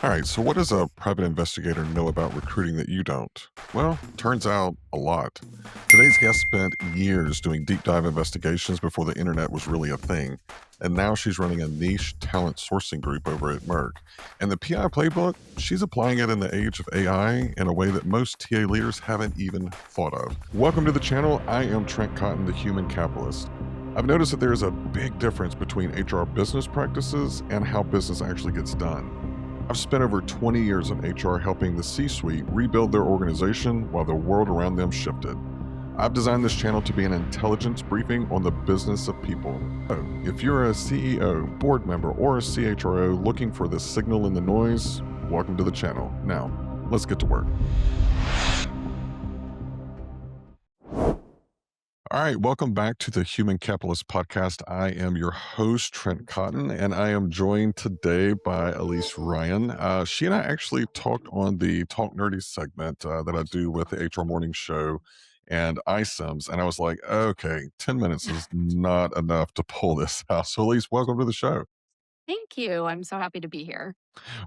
All right, so what does a private investigator know about recruiting that you don't? Well, turns out a lot. Today's guest spent years doing deep dive investigations before the internet was really a thing. And now she's running a niche talent sourcing group over at Merck. And the PI playbook, she's applying it in the age of AI in a way that most TA leaders haven't even thought of. Welcome to the channel. I am Trent Cotton, the human capitalist. I've noticed that there's a big difference between HR business practices and how business actually gets done. I've spent over 20 years in HR helping the C-suite rebuild their organization while the world around them shifted. I've designed this channel to be an intelligence briefing on the business of people. So, if you're a CEO, board member, or a CHRO looking for the signal in the noise, welcome to the channel. Now, let's get to work. All right, welcome back to the Human Capitalist Podcast. I am your host, Trent Cotton, and I am joined today by Elise Ryan. She and I actually talked on the Talk Nerdy segment that I do with the HR Morning Show and iSIMS, and I was like, okay, 10 minutes is not enough to pull this out. So, Elise, welcome to the show. Thank you. I'm so happy to be here.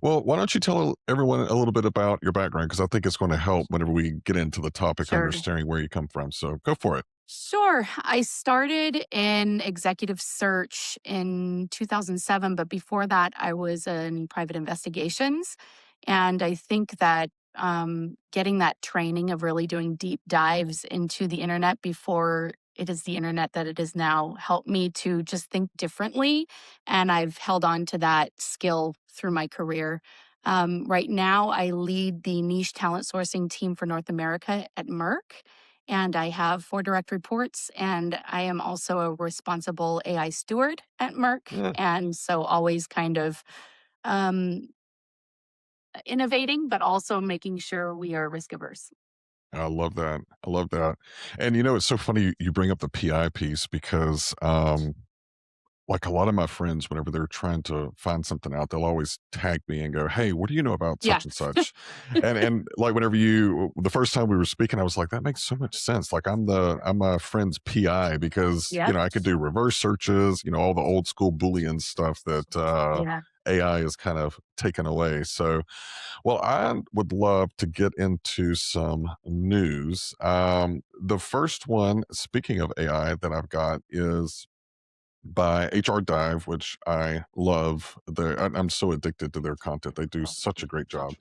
Well, why don't you tell everyone a little bit about your background? Because I think it's going to help whenever we get into the topic, Sure. understanding where you come from. So, go for it. Sure. I started in executive search in 2007, but before that, I was in private investigations. And I think that getting that training of really doing deep dives into the internet before it is the internet that it is now helped me to just think differently. And I've held on to that skill through my career. Right now, I lead the niche talent sourcing team for North America at Merck, and I have 4 direct reports, and I am also a responsible AI steward at Merck. Yeah. And so always kind of um, innovating, but also making sure we are risk averse. I love that. I love that. And it's so funny you bring up the PI piece because like a lot of my friends, whenever they're trying to find something out, they'll always tag me and go, "Hey, what do you know about Yeah. such and such?" And like whenever the first time we were speaking, I was like, that makes so much sense. Like I'm my friend's PI because Yep. I could do reverse searches, all the old school Boolean stuff that Yeah. AI is kind of taken away. So well, I would love to get into some news. The first one, speaking of AI, that I've got is by HR Dive, which I love. I'm so addicted to their content. They do such a great job.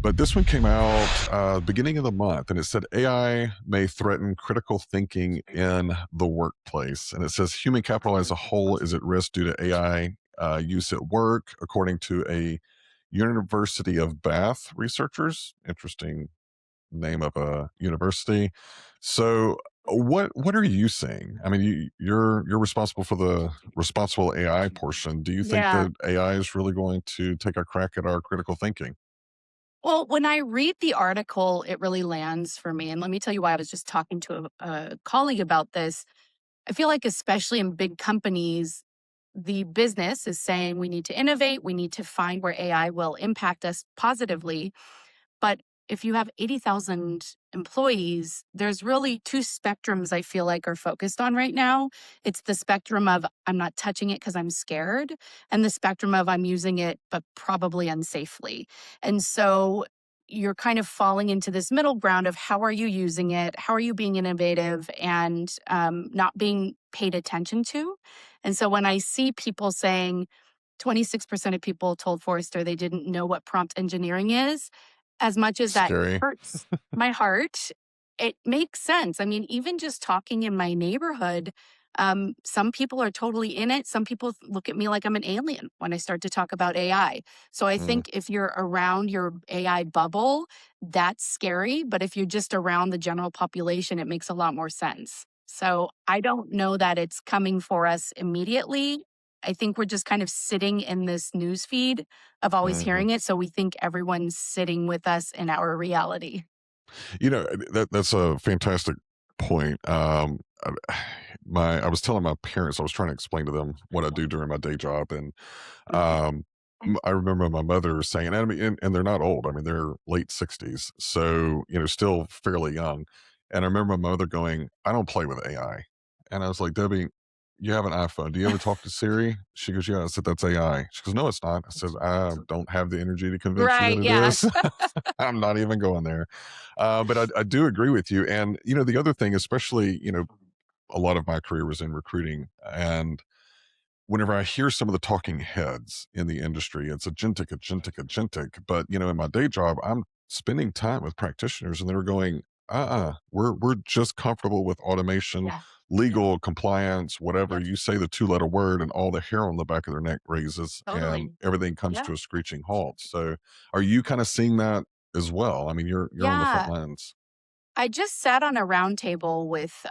But this one came out beginning of the month, and it said AI may threaten critical thinking in the workplace. And it says human capital as a whole is at risk due to AI use at work, according to a University of Bath researchers. Interesting name of a university. So what are you saying? I mean, you're responsible for the responsible AI portion. Do you think Yeah. that AI is really going to take a crack at our critical thinking? Well, when I read the article, it really lands for me. And let me tell you why. I was just talking to a colleague about this. I feel like, especially in big companies, the business is saying we need to innovate, we need to find where AI will impact us positively. But if you have 80,000 employees, there's really 2 spectrums I feel like are focused on right now. It's the spectrum of I'm not touching it because I'm scared, and the spectrum of I'm using it, but probably unsafely. And so you're kind of falling into this middle ground of how are you using it? How are you being innovative and not being paid attention to? And so when I see people saying 26% of people told Forrester they didn't know what prompt engineering is, as much as that Scary. hurts my heart, it makes sense. I mean, even just talking in my neighborhood, some people are totally in it. Some people look at me like I'm an alien when I start to talk about AI. So I Mm. think if you're around your AI bubble, that's scary. But if you're just around the general population, it makes a lot more sense. So I don't know that it's coming for us immediately. I think we're just kind of sitting in this news feed of always Mhm. hearing it, so we think everyone's sitting with us in our reality. That's a fantastic point. I was telling my parents, I was trying to explain to them what I do during my day job, and Mhm. um, I remember my mother saying, and I mean, and they're not old. I mean, they're late 60s, so still fairly young. And I remember my mother going, "I don't play with AI," and I was like, "Debbie." you have an iPhone. Do you ever talk to Siri? She goes, yeah. I said, that's AI. She goes, no, it's not. I said, I don't have the energy to convince you that Right, it yeah. is. I'm not even going there. But I do agree with you. And, the other thing, especially, a lot of my career was in recruiting. And whenever I hear some of the talking heads in the industry, it's agentic, agentic, agentic. But in my day job, I'm spending time with practitioners, and they're going, we're just comfortable with automation, Yeah. legal compliance, whatever. You say the two-letter word, and all the hair on the back of their neck raises, and Totally. everything comes Yeah. to a screeching halt. So, are you kind of seeing that as well? I mean, you're on the front Yeah. lines. I just sat on a roundtable with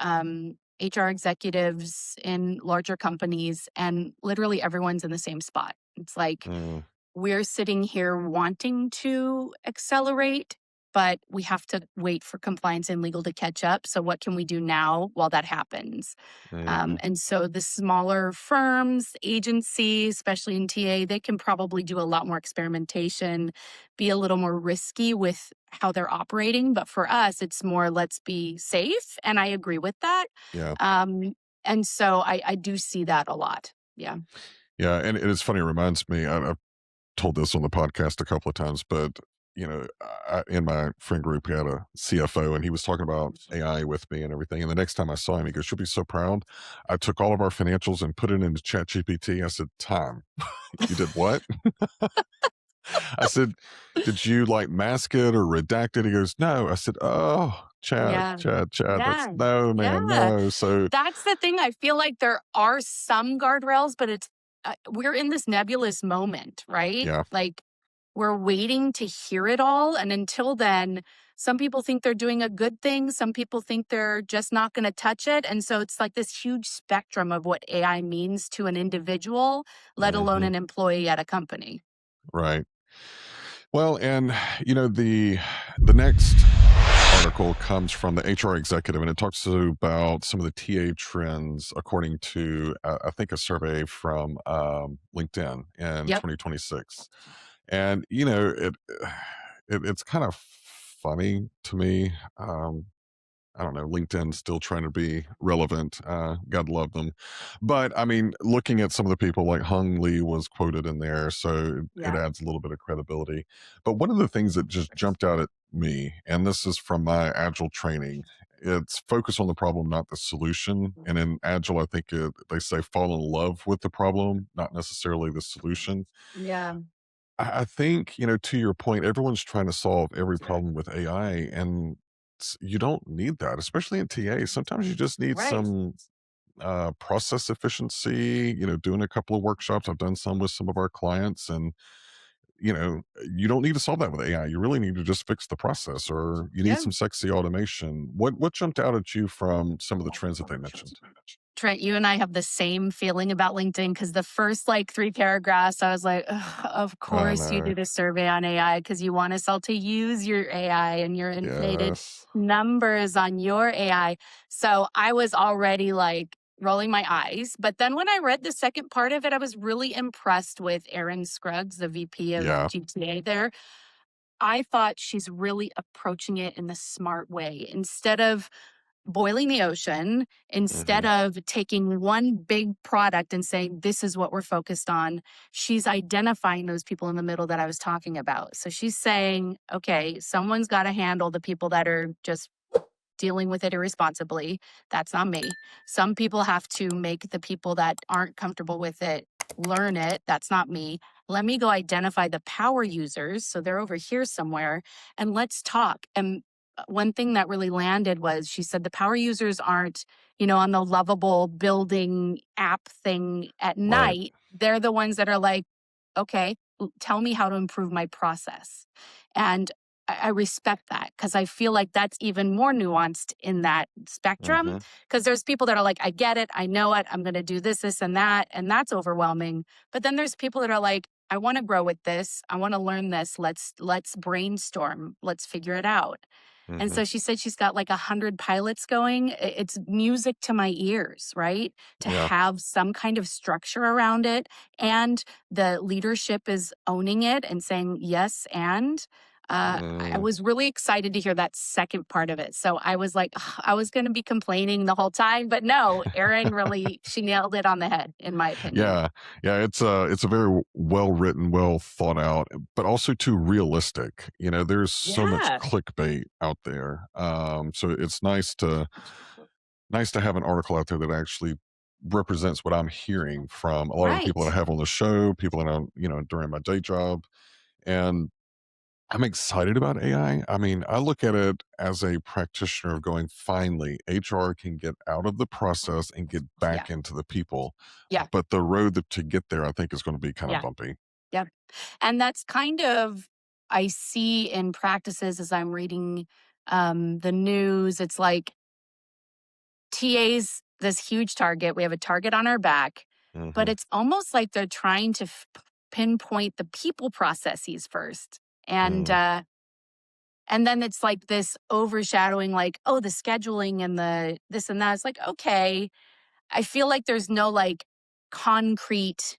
HR executives in larger companies, and literally everyone's in the same spot. It's like, Mm, we're sitting here wanting to accelerate, but we have to wait for compliance and legal to catch up. So, what can we do now while that happens? hmm And so, the smaller firms, agencies, especially in TA, they can probably do a lot more experimentation, be a little more risky with how they're operating. But for us, it's more let's be safe. And I agree with that. Yeah. Um, and so, I do see that a lot. Yeah. Yeah. And it's funny. It reminds me, I've told this on the podcast a couple of times, but in my friend group, we had a CFO, and he was talking about AI with me and everything. And the next time I saw him, he goes, "You'll be so proud. I took all of our financials and put it into Chat GPT." I said, "Time. You did what?" I said, "Did you like mask it or redact it?" He goes, "No." I said, "Oh, Chad, Yeah. Chad, Chad. That's Yeah. no, man, Yeah. no." So That's the thing. I feel like there are some guardrails, but we're in this nebulous moment, right? yeah, Like we're waiting to hear it all. And until then, some people think they're doing a good thing. Some people think they're just not going to touch it. And so it's like this huge spectrum of what AI means to an individual, let alone hmm an employee at a company. right. Well, and the next article comes from the HR executive, and it talks about some of the TA trends according to I think a survey from LinkedIn in Yep. 2026. And it's kind of funny to me. I don't know, LinkedIn still trying to be relevant. God love them. But I mean, looking at some of the people like Hung Lee was quoted in there, so it Yeah. adds a little bit of credibility. But one of the things that just jumped out at me, and this is from my Agile training, it's focus on the problem, not the solution. And in Agile, I think they say fall in love with the problem, not necessarily the solution. Yeah. I think, to your point, everyone's trying to solve every problem with AI, and you don't need that, especially in TA. Sometimes you just need Right. some process efficiency, doing a couple of workshops. I've done some with some of our clients, and, you don't need to solve that with AI. You really need to just fix the process, or you need Yeah. some sexy automation. What jumped out at you from some of the trends that they mentioned? Trent, you and I have the same feeling about LinkedIn because the first like three paragraphs, I was like, "Ugh, of I course you know. did a survey on AI because you want us all to use your AI and your inflated Yes. numbers on your AI." So I was already like rolling my eyes. But then when I read the second part of it, I was really impressed with Erin Scruggs, the VP of Yeah. GTA there. I thought she's really approaching it in the smart way. Instead of boiling the ocean, instead hmm of taking one big product and saying, this is what we're focused on, she's identifying those people in the middle that I was talking about. So she's saying, okay, someone's got to handle the people that are just dealing with it irresponsibly. That's not me. Some people have to make the people that aren't comfortable with it learn it. That's not me. Let me go identify the power users. So they're over here somewhere and let's talk. And one thing that really landed was she said the power users aren't, on the lovable building app thing at Right. night. They're the ones that are like, okay, tell me how to improve my process. And I respect that because I feel like that's even more nuanced in that spectrum. hmm Because there's people that are like, I get it, I know it, I'm going to do this, this, and that's overwhelming. But then there's people that are like, I want to grow with this, I want to learn this. Let's brainstorm, let's figure it out. And hmm so she said she's got like 100 pilots going. It's music to my ears, right? To Yeah. have some kind of structure around it, and the leadership is owning it and saying yes and. I Mm, was really excited to hear that second part of it. So I was like, "Ugh," I was going to be complaining the whole time, but no, Erin really, she nailed it on the head, in my opinion. yeah, yeah, it's a very well written, well thought out, but also too realistic. There's so much Yeah. clickbait out there, so it's nice to have an article out there that actually represents what I'm hearing from a lot of the people that I Right. have on the show, people that I'm, during my day job. And I'm excited about AI. I mean, I look at it as a practitioner of going, finally, HR can get out of the process and get Yeah. back into the people. Yeah. But the road to get there, I think, is going to be kind of Yeah. bumpy. Yep. And that's kind of, I see in practices as I'm reading the news. It's like TA's this huge target. We have a target on our back, but Hmm. it's almost like they're trying to pinpoint the people processes first. And Mm, uh, and then it's like this overshadowing, like, oh, the scheduling and the this and that. It's like, okay, I feel like there's no like concrete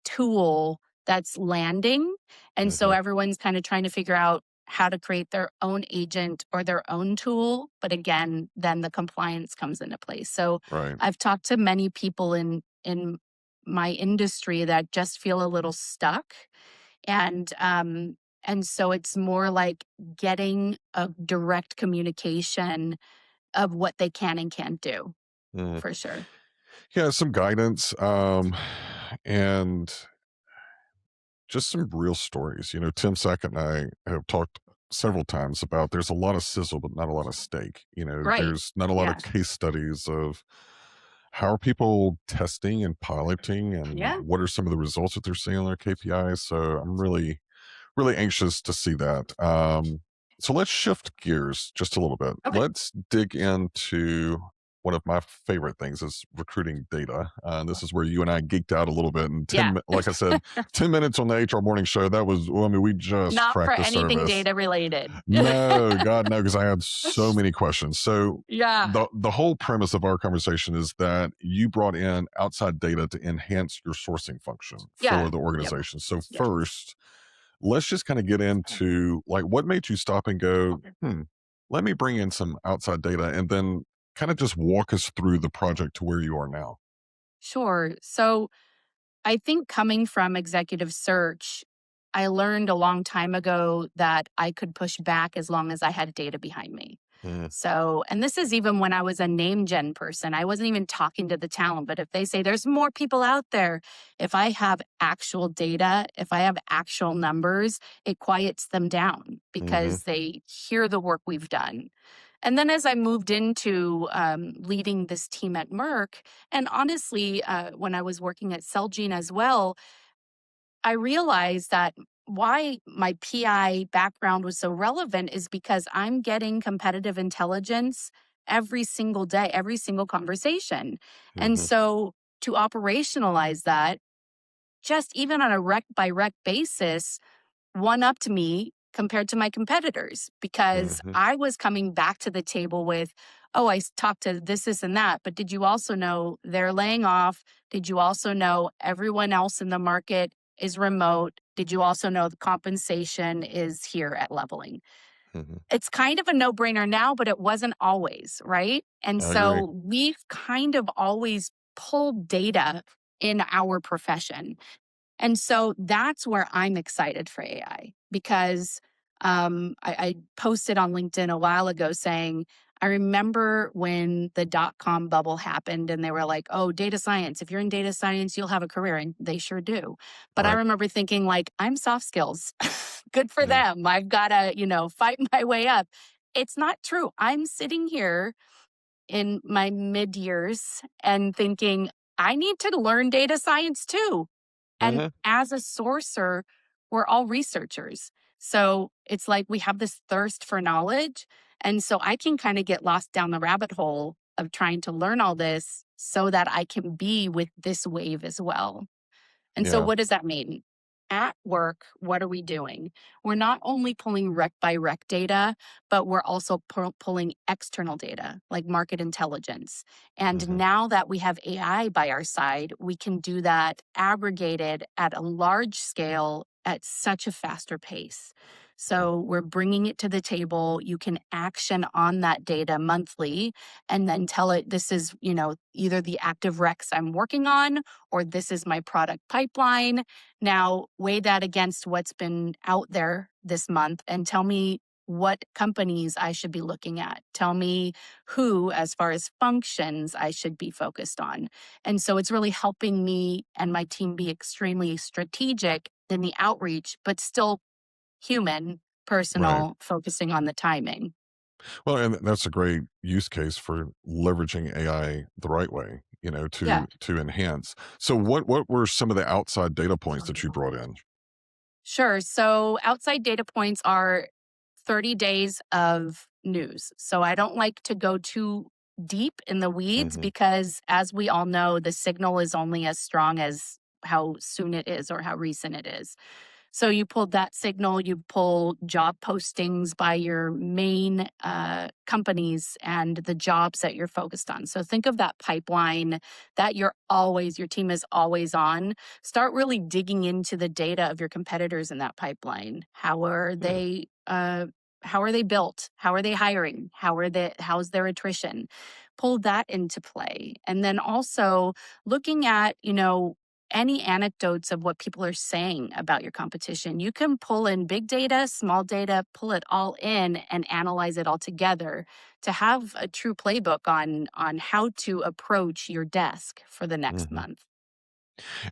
tool that's landing. And so hmm. everyone's kind of trying to figure out how to create their own agent or their own tool. But again, then the compliance comes into place. So Right. I've talked to many people in my industry that just feel a little stuck. And so it's more like getting a direct communication of what they can and can't do, Mhm. for sure. Yeah, some guidance, and just some real stories. Tim Sackett and I have talked several times about there's a lot of sizzle, but not a lot of steak. Right. There's not a lot of Yeah. case studies of how are people testing and piloting and Yeah. what are some of the results that they're seeing on their KPIs. So I'm really, really anxious to see that. So let's shift gears just a little bit. Okay. Let's dig into one of my favorite things is recruiting data. And this is where you and I geeked out a little bit. And Yeah. like I said, 10 minutes on the HR morning show, that was, well, I mean, we just Not for cracked the anything service. data related. No, God, no, because I had so many questions. So Yeah. the whole premise of our conversation is that you brought in outside data to enhance your sourcing function for Yeah. the Yep. organization. So Yep. first, let's just kind of get into like what made you stop and go, let me bring in some outside data and then kind of just walk us through the project to where you are now. Sure. So I think coming from executive search, I learned a long time ago that I could push back as long as I had data behind me. Mm, So, and this is even when I was a name gen person. I wasn't even talking to the talent, but if they say there's more people out there, if I have actual data, if I have actual numbers, it quiets them down hmm. because they hear the work we've done. And then as I moved into leading this team at Merck, and honestly, when I was working at Celgene as well, I realized that why my PI background was so relevant is because I'm getting competitive intelligence every single day, every single conversation. And Hmm. so to operationalize that, just even on a rec by rec basis, one upped me compared to my competitors because Hmm. I was coming back to the table with, oh, talked to this, and that. But did you also know they're laying off? Did you also know everyone else in the market is remote? Did you also know the compensation is here at leveling? Hmm. It's kind of a no brainer now, but it wasn't always, right? And I agree. so we've kind of always pulled data in our profession. And so that's where I'm excited for AI because I posted on LinkedIn a while ago saying, I remember when the dot com bubble happened and they were like, oh, data science, if you're in data science, you'll have a career. And they sure do. But I Right. remember thinking, like, I'm soft skills. Good for Yeah. them. I've got to, fight my way up. It's not true. I'm sitting here in my mid years and thinking, I need to learn data science too. And Hmm. as a sourcer, we're all researchers. So it's like we have this thirst for knowledge. And so I can kind of get lost down the rabbit hole of trying to learn all this so that I can be with this wave as well. And so, Yeah. what does that mean? At work, what are we doing? We're not only pulling rec by rec data, but we're also pulling external data like market intelligence. And Hmm. now that we have AI by our side, we can do that aggregated at a large scale at such a faster pace. So we're bringing it to the table. You can action on that data monthly and then tell it this is, either the active recs I'm working on or this is my product pipeline. Now weigh that against what's been out there this month and tell me what companies I should be looking at. Tell me who, as far as functions, I should be focused on. And so it's really helping me and my team be extremely strategic in the outreach, but still human, Right. personal, focusing on the timing. Well, and that's a great use case for leveraging AI the right way, Yeah. to enhance. So what were some of the outside data points that you brought in? Sure. So outside data points are 30 days of news. So I don't like to go too deep in the weeds Mhm. because, as we all know, the signal is only as strong as how soon it is or how recent it is. So you pull that signal, you pull job postings by your main companies and the jobs that you're focused on. So think of that pipeline that your team is always on. Start really digging into the data of your competitors in that pipeline. Yeah. How are they built? How are they hiring? How's their attrition? Pull that into play. And then also looking at, any anecdotes of what people are saying about your competition. You can pull in big data, small data, pull it all in and analyze it all together to have a true playbook on how to approach your desk for the next Mhm. month.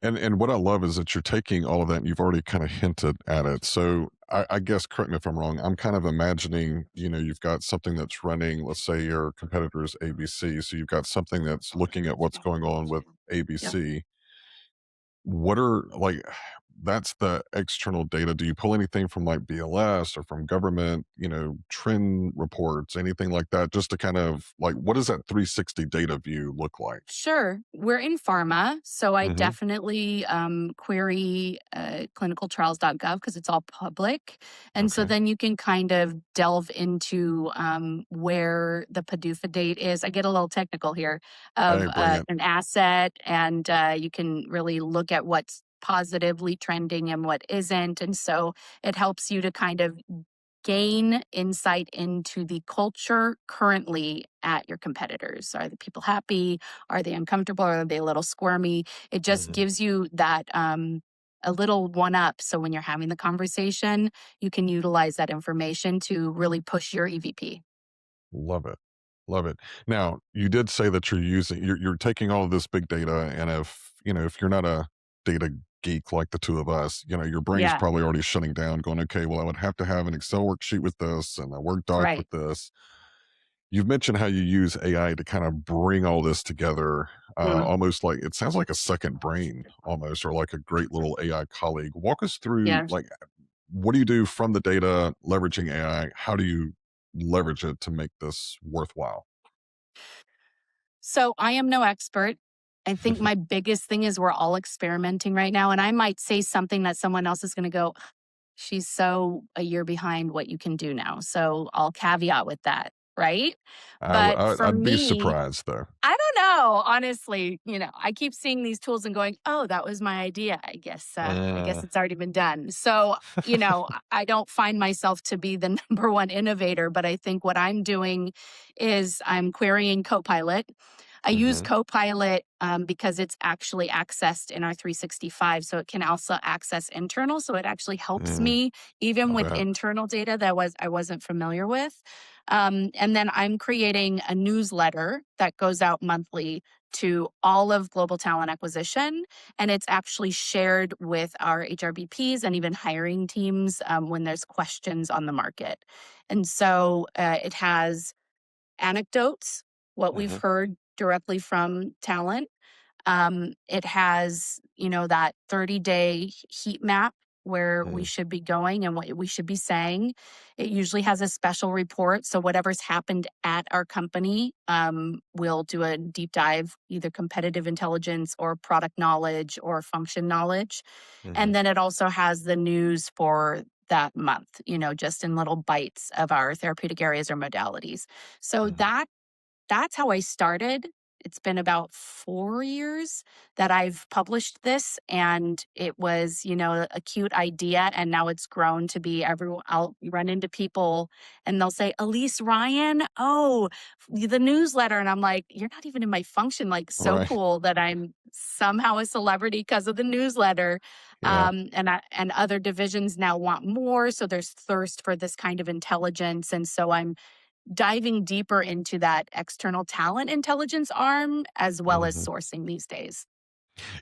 And what I love is that you're taking all of that and you've already kind of hinted at it. So I guess correct me if I'm wrong. I'm kind of imagining, you've got something that's running, let's say your competitor is ABC. So you've got something that's looking at what's going on with Yep. ABC. What are like that's the external data. Do you pull anything from like BLS or from government, trend reports, anything like that, just to kind of like what does that 360 data view look like? Sure. We're in pharma, so I Hmm. definitely query clinicaltrials.gov because it's all public. And so Okay. then you can kind of delve into where the PDUFA date is. I get a little technical here of Hey, bring it. an asset, and you can really look at what's positively trending and what isn't. And so it helps you to kind of gain insight into the culture currently at your competitors. Are the people happy? Are they uncomfortable? Are they a little squirmy? It just Hmm. gives you that a little one up. So when you're having the conversation, you can utilize that information to really push your EVP. Love it. Love it. Now, you did say that you're taking all of this big data, and if you're not a data geek like the two of us, your brain's Yeah, probably already shutting down, going, okay, well, I would have to have an Excel worksheet with this and a Word doc right. with this. You've mentioned how you use AI to kind of bring all this together, Mm, almost like it sounds like a second brain almost, or like a great little AI colleague. Walk us through yeah. like what do you do from the data leveraging AI? How do you leverage it to make this worthwhile? So I am no expert. I think my biggest thing is we're all experimenting right now. And I might say something that someone else is going to go, she's so a year behind what you can do now. So I'll caveat with that. Right. But for I'd be me, surprised though. I don't know, honestly, I keep seeing these tools and going, "Oh, that was my idea. I Uh, guess it's already been done." So, I don't find myself to be the number one innovator, but I think what I'm doing is I'm querying Copilot. I use mhm, Copilot because it's actually accessed in our 365, so it can also access internal. So it actually helps mm, me even I with bet. internal data that I wasn't familiar with. And then I'm creating a newsletter that goes out monthly to all of global talent acquisition. And it's actually shared with our HRBPs and even hiring teams when there's questions on the market. And so it has anecdotes, what we've Mhm, heard directly from talent. It has, that 30-day heat map where we mhm, should be going and what we should be saying. It usually has a special report. So whatever's happened at our company, we'll do a deep dive, either competitive intelligence or product knowledge or function knowledge. mhm, And then it also has the news for that month, just in little bites of our therapeutic areas or modalities. So mhm. that's how I started. it's been about 4 years that I've published this, and it was, a cute idea, and now it's grown to be everyone. I'll run into people and they'll say, "Elise Ryan? Oh, the newsletter." And I'm like, "You're not even in my function." Like, so Right. cool that I'm somehow a celebrity because of the newsletter. Yeah. And other divisions now want more, so there's thirst for this kind of intelligence, and so I'm diving deeper into that external talent intelligence arm as well as Mhm. sourcing these days.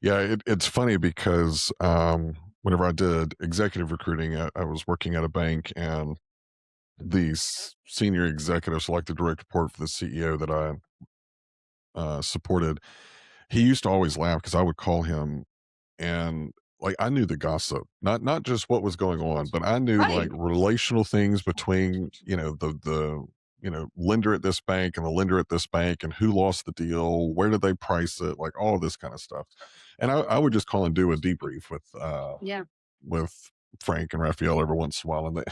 Yeah, it's funny because, whenever I did executive recruiting, I was working at a bank, and the senior executive, so like the direct report for the CEO that I supported, he used to always laugh because I would call him, and like I knew the gossip, not just what was going on, but I knew like Right. relational things between lender at this bank and the lender at this bank, and who lost the deal, where did they price it, like all this kind of stuff. And I would just call and do a debrief Yeah. with Frank and Raphael every once in a while, and they,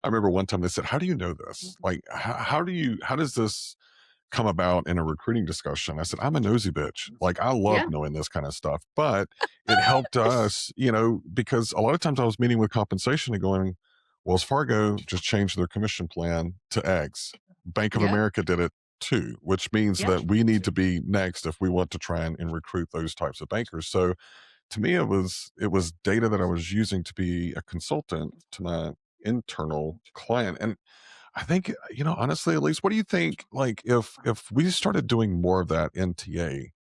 I remember one time they said, "How do you know this? Like, how does this come about in a recruiting discussion?" I said, "I'm a nosy bitch. Like, I love Yeah. knowing this kind of stuff." But it helped us, because a lot of times I was meeting with compensation and going, Wells Fargo just changed their commission plan to X. Bank of Yeah. America did it too, which means Yeah. that we need to be next if we want to try and recruit those types of bankers. So to me, it was data that I was using to be a consultant to my internal client. And I think, honestly, at least, what do you think? Like, if we started doing more of that NTA,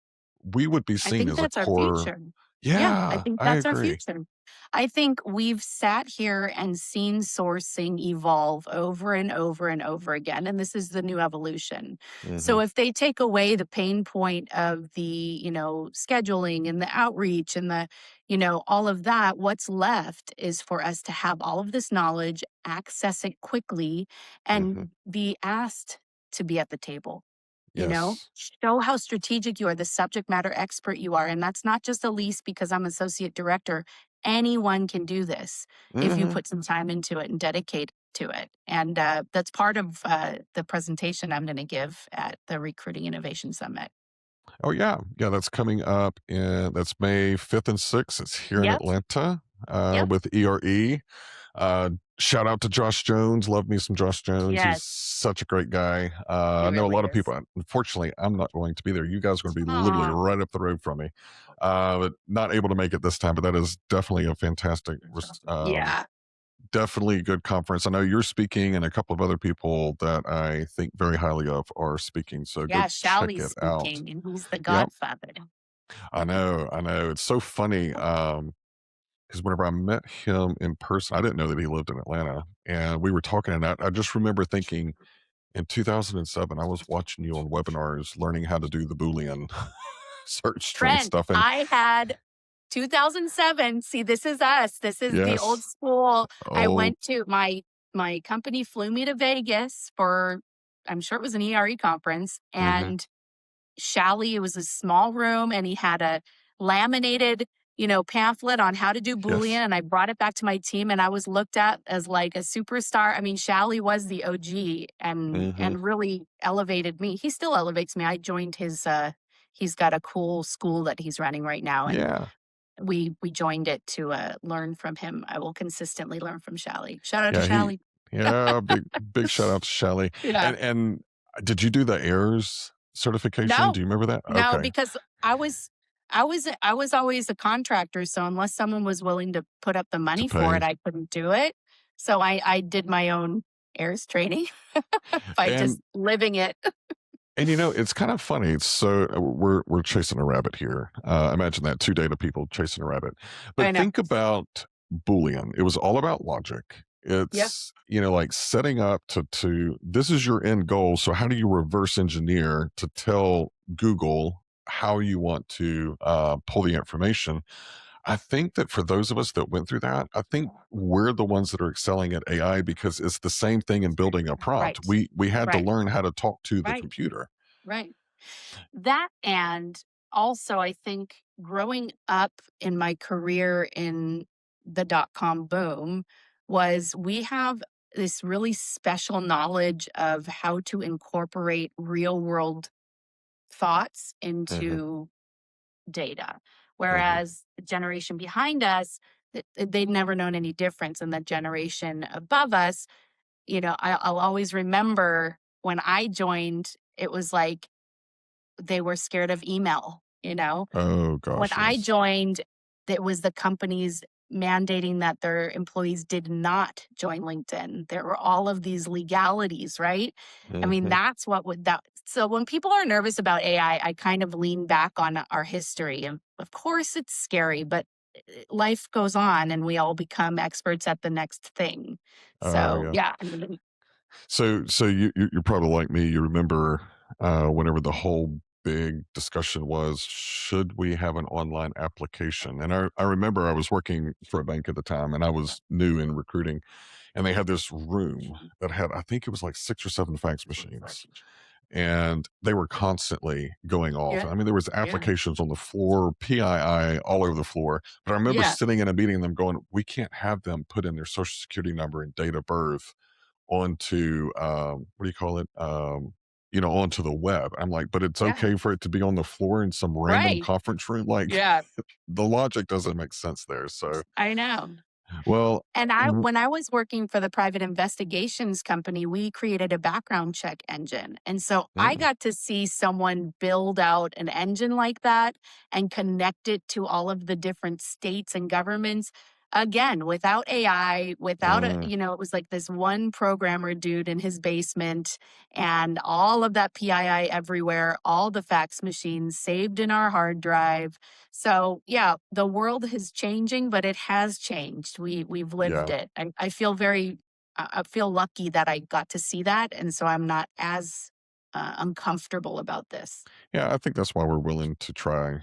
we would be I seen think as a that's our core. future. Yeah, I Yeah, think I that's our agree. future. I think we've sat here and seen sourcing evolve over and over and over again, and this is the new evolution. Hmm. So if they take away the pain point of the, scheduling and the outreach and all of that, what's left is for us to have all of this knowledge, access it quickly, Hmm. and be asked to be at the table. Yes. Show how strategic you are, the subject matter expert you are. And that's not just Elise because I'm associate director. Anyone can do this if you Hmm. put some time into it and dedicate to it. And that's part of the presentation I'm going to give at the Recruiting Innovation Summit. Oh yeah, yeah. That's coming up, and that's May 5th and 6th. It's here in Yep. Atlanta, Yep. with ERE. Shout out to Josh Jones. Love me some Josh Jones. He's Yes, such a great guy. he I know a really lot of is. people. Unfortunately, I'm not going to be there. You guys are going to be literally Aw. right up the road from me. But not able to make it this time. But that is definitely a fantastic, Yeah. definitely a good conference. I know you're speaking, and a couple of other people that I think very highly of are speaking. So go Yeah. check Shali's it out. speaking, and he's the Yep. godfather. I know. I know. It's so funny. Because whenever I met him in person, I didn't know that he lived in Atlanta, and we were talking, and I just remember thinking in 2007, I was watching you on webinars, learning how to do the Boolean search string Trent, stuff, and I had 2007. See, this is us. This is the old yes, school. I oh, went to my company flew me to Vegas for I'm sure it was an ERE conference, hmm, and Shally, it was a small room, and he had a laminated, pamphlet on how to do Boolean, yes, and I brought it back to my team, and I was looked at as like a superstar. I mean, Shally was the OG and hmm, and really elevated me. He still elevates me. I joined he's got a cool school that he's running right now, and yeah, we joined it to learn from him. I will consistently learn from Shally. Shout out to yeah, Shally. yeah, big shout out to Shelly, Yeah. and did you do the heirs certification? No, Do you remember that? no, Okay, because I was always a contractor, so unless someone was willing to put up the to money for it, pay, I couldn't do it. So I did my own heirs training by just and living it. it's kind of funny. So we're chasing a rabbit here. Imagine that, two data people chasing a rabbit. I But know. think about Boolean. It was all about logic. Yeah, It's like setting up to this is your end goal. So how do you reverse engineer to tell Google how you want to pull the information? I think that for those of us that went through that, I think we're the ones that are excelling at AI because it's the same thing in building a prompt. right, We had to right, learn how to talk to the right, computer. right. That and also I think growing up in my career in the dot-com boom was we have this really special knowledge of how to incorporate real world thoughts Mhm. into data. Mhm. Whereas the generation behind us, they'd never known any difference. And the generation above us, I'll always remember when I joined, it was like they were scared of email. Oh When gosh, I yes. joined, it was the companies mandating that their employees did not join LinkedIn. There were all of these legalities, right? I mean, Mhm. that's what would that. So when people are nervous about AI, I kind of lean back on our history. And of course, it's scary, but life goes on and we all become experts at the next thing. Oh, So, yeah. yeah, I mean, So you're probably like me. You remember whenever the whole big discussion was, should we have an online application? And I remember I was working for a bank at the time, and I was new in recruiting, and they had this room that had, I think it was like 6 or 7 fax machines, and they were constantly going off. yeah, I mean, there was yeah, applications on the floor, PII all over the floor. But I remember yeah, sitting in a meeting, and them going, "We can't have them put in their social security number and date of birth onto what do you call it? Onto the web." I'm like, but it's yeah, okay for it to be on the floor in some random right. conference room. Like Yeah, the logic doesn't make sense there. So, I know. well, And w- when I was working for the private investigations company, we created a background check engine. And so I mm, got to see someone build out an engine like that and connect it to all of the different states and governments. Again, without AI, without mm, it was like this one programmer dude in his basement and all of that PII everywhere, all the fax machines saved in our hard drive. So yeah, the world is changing, but it has changed. We've lived yeah. it. I feel very I feel lucky that I got to see that, and so I'm not as uncomfortable about this. Yeah, I think that's why we're willing to try.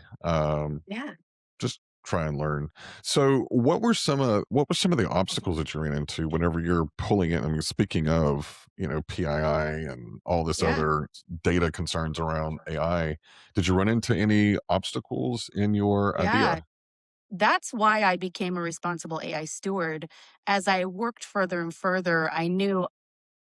Yeah, Just try and learn. So, what were some of the obstacles that you ran into whenever you're pulling it? I mean, speaking of PII and all this yeah, other data concerns around AI, did you run into any obstacles in your yeah. idea? That's why I became a responsible AI steward. As I worked further and further, I knew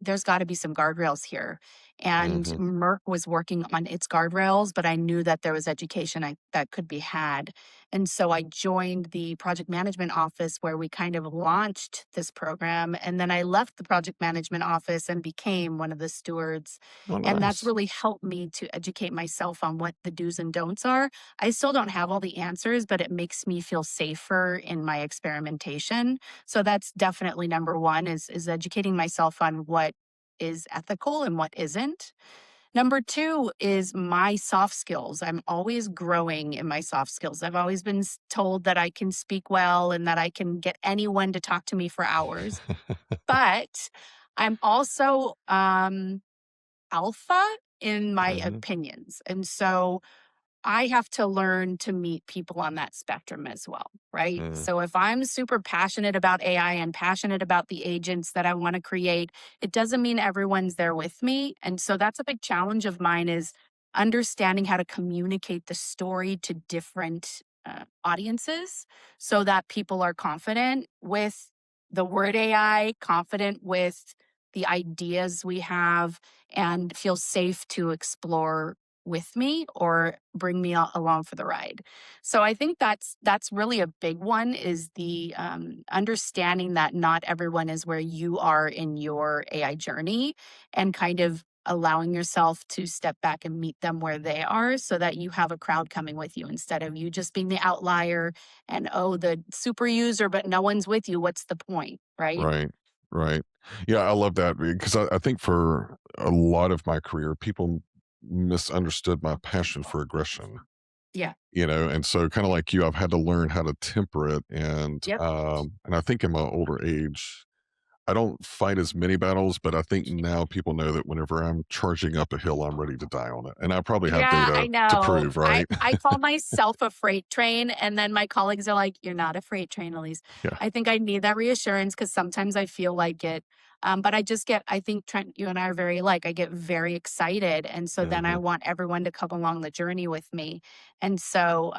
there's got to be some guardrails here. And Hmm. Merck was working on its guardrails, but I knew that there was education that could be had. And so I joined the project management office where we kind of launched this program. And then I left the project management office and became one of the stewards. Oh, And that's nice. really helped me to educate myself on what the do's and don'ts are. I still don't have all the answers, but it makes me feel safer in my experimentation. So that's definitely number one is educating myself on what is ethical and what isn't. Number two is my soft skills. I'm always growing in my soft skills. I've always been told that I can speak well and that I can get anyone to talk to me for hours. But I'm also alpha in my Hmm. opinions. And so I have to learn to meet people on that spectrum as well, right? Mm, So if I'm super passionate about AI and passionate about the agents that I want to create, it doesn't mean everyone's there with me. And so that's a big challenge of mine is understanding how to communicate the story to different audiences so that people are confident with the word AI, confident with the ideas we have, and feel safe to explore with me or bring me along for the ride. So I think that's really a big one is the understanding that not everyone is where you are in your AI journey and kind of allowing yourself to step back and meet them where they are so that you have a crowd coming with you instead of you just being the outlier and oh the super user but no one's with you, what's the point, right? right, right. Yeah, I love that because I think for a lot of my career, people misunderstood my passion for aggression. Yeah. And so kind of like you, I've had to learn how to temper it, and Yep. I think in my older age, I don't fight as many battles, but I think now people know that whenever I'm charging up a hill, I'm ready to die on it, and I probably have Yeah, I data to know. prove, I right? I call myself a freight train, and then my colleagues are like, "You're not a freight train, Elise." Yeah. I think I need that reassurance because sometimes I feel like it. But I think Trent, you and I are very alike. I get very excited, and so then I Hmm. want everyone to come along the journey with me. And so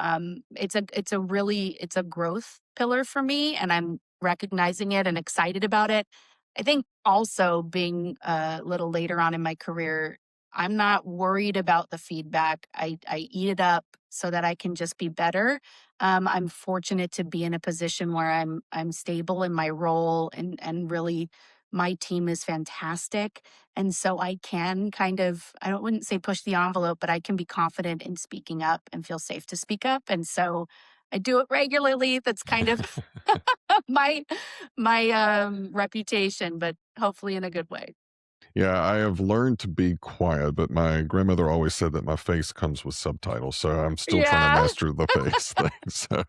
it's a growth pillar for me, and I'm recognizing it and excited about it. I think also being a little later on in my career I'm not worried about the feedback. I eat it up so that I can just be better. I'm fortunate to be in a position where I'm stable in my role, and really my team is fantastic. And so I can kind of, I don't wouldn't say push the envelope, but I can be confident in speaking up and feel safe to speak up. And so I do it regularly. That's kind of my reputation, but hopefully in a good way. Yeah, I have learned to be quiet, but my grandmother always said that my face comes with subtitles, so I'm still trying to Yeah. master the face thing. So,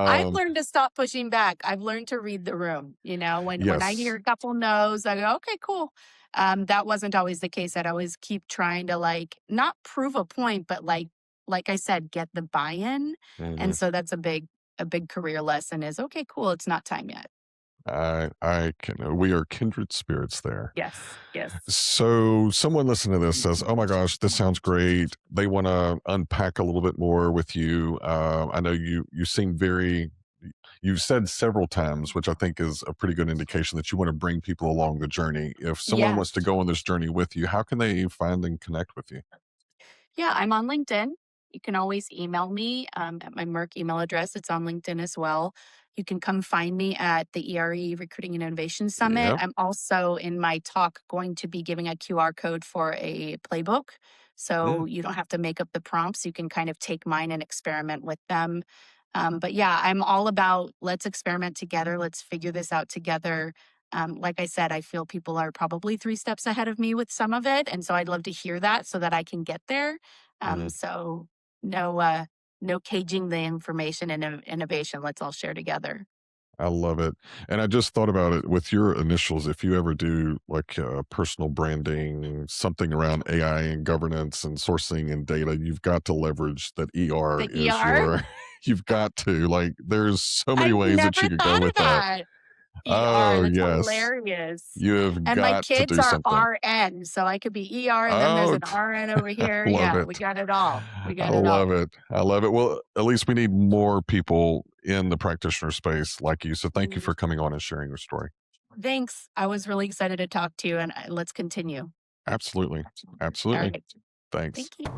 I've um, learned to stop pushing back. I've learned to read the room. When I hear yes. a couple no's, I go, okay, cool. That wasn't always the case. I'd always keep trying to like not prove a point, but like I said, get the buy-in. And Mhm. so that's a big career lesson is okay, cool, it's not time yet. I can we are kindred spirits there. Yes, yes. So someone listening to this says, "Oh my gosh, this sounds great." They want to unpack a little bit more with you. I know you seem very. You've said several times, which I think is a pretty good indication that you want to bring people along the journey. If someone Yeah. wants to go on this journey with you, how can they find and connect with you? Yeah, I'm on LinkedIn. You can always email me at my Merck email address. It's on LinkedIn as well. You can come find me at the ERE Recruiting and Innovation Summit. Yep. I'm also in my talk going to be giving a QR code for a playbook. Mm, So you don't have to make up the prompts. You can kind of take mine and experiment with them. But yeah, I'm all about let's experiment together. Let's figure this out together. Like I said, I feel people are probably 3 steps ahead of me with some of it. And so I'd love to hear that so that I can get there. mhm. So no, no caging the information and innovation. Let's all share together. I love it. And I just thought about it with your initials. If you ever do like personal branding and something around AI and governance and sourcing and data, you've got to leverage that ER The is ER? your, you've got to. Like, there's so many I ways that never you could go thought of with that. that. ER, Oh, that's yes. hilarious. You have And my got to kids do are something. RN, so I could be ER and then there's Oh, an RN over here. love Yeah, we it. got it all. We I got it love all. it. I love it. Well, at least we need more people in the practitioner space like you. So thank you Mm. for coming on and sharing your story. Thanks. I was really excited to talk to you and let's continue. Absolutely. All Absolutely. right. Thanks. Thank you.